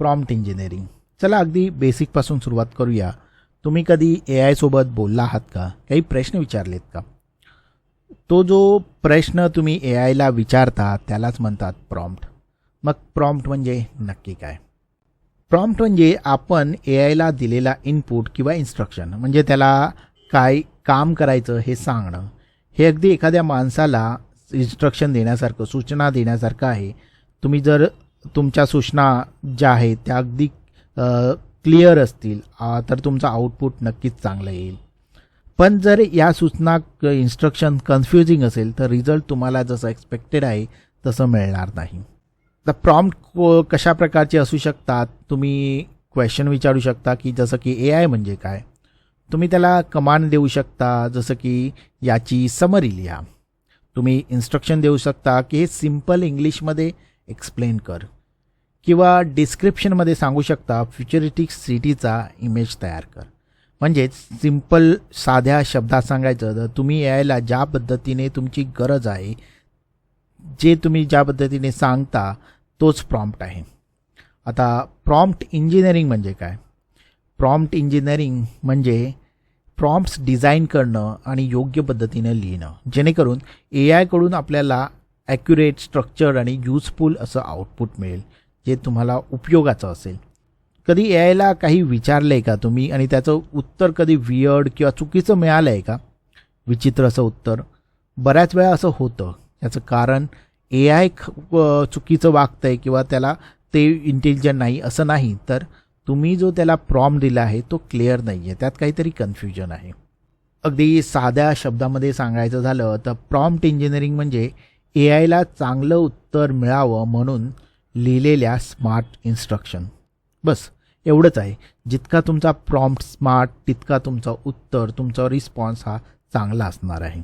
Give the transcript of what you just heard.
Prompt engineering. चला अगदी बेसिकपासून सुरुवात करूया. तुम्ही कधी AI सोबत बोलला आहात का? काही प्रश्न विचारलेत का? तो जो प्रश्न तुम्ही AIला विचारता त्यालाच म्हणतात प्रॉम्प्ट. मग प्रॉम्प्ट म्हणजे नक्की काय? प्रॉम्प्ट म्हणजे आपण AIला दिलेला इनपुट किंवा इन्स्ट्रक्शन, म्हणजे त्याला काय काम करायचं हे सांगणं. हे अगदी एखाद्या माणसाला इन्स्ट्रक्शन देण्यासारखं, सूचना देण्यासारखं आहे. तुम्ही जर तुमच्या सूचना ज्या आहेत त्या अगदी क्लिअर असतील तर तुमचं आउटपुट नक्कीच चांगलं येईल. पण जर या सूचना इन्स्ट्रक्शन कन्फ्युजिंग असेल तर रिझल्ट तुम्हाला जसं एक्सपेक्टेड आहे तसं मिळणार नाही. तर प्रॉम्प्ट कशा प्रकारचे असू शकतात? तुम्ही क्वेश्चन विचारू शकता की जसं की AI म्हणजे काय? तुम्ही त्याला कमांड देऊ शकता, जसं की याची समरी लिहा. तुम्ही इन्स्ट्रक्शन देऊ शकता की हे सिम्पल इंग्लिशमध्ये एक्सप्लेन कर, किंवा डिस्क्रिप्शनमध्ये सांगू शकता फ्युचरिस्टिक सिटीचा इमेज तयार कर. म्हणजेच सिम्पल साध्या शब्दात सांगायचं तर तुम्ही यायला ज्या पद्धतीने तुमची गरज आहे, जे तुम्ही ज्या पद्धतीने सांगता तोच प्रॉम्प्ट आहे. आता प्रॉम्प्ट इंजिनिअरिंग म्हणजे काय? प्रॉम्प्ट इंजिनिअरिंग म्हणजे प्रॉम्प्ट्स डिझाईन करणं आणि योग्य पद्धतीने लिहिणं, जेणेकरून AIकडून आपल्याला ॲक्युरेट, स्ट्रक्चर्ड आणि युजफुल असं आउटपुट मिळेल, जे तुम्हाला उपयोगाचं असेल. कधी AIला काही विचारलं आहे का तुम्ही आणि त्याचं उत्तर कधी वियर्ड किंवा चुकीचं मिळालं आहे का? विचित्र असं उत्तर. बऱ्याच वेळा असं होतं. याचं कारण AI चुकीचं वागतं आहे किंवा त्याला ते इंटेलिजंट नाही असं नाही, तर तुम्ही जो त्याला प्रॉम्प्ट दिला आहे तो क्लिअर नाही आहे, त्यात काहीतरी कन्फ्युजन आहे. अगदी साध्या शब्दामध्ये सांगायचं झालं तर प्रॉम्प्ट इंजिनिअरिंग म्हणजे AIला चांगलं उत्तर मिळावं म्हणून लिहिलेल्या स्मार्ट इन्स्ट्रक्शन. बस एवढंच आहे. जितका तुमचा प्रॉम्प्ट स्मार्ट तितका तुमचा उत्तर, तुमचा रिस्पॉन्स हा चांगला असणार आहे.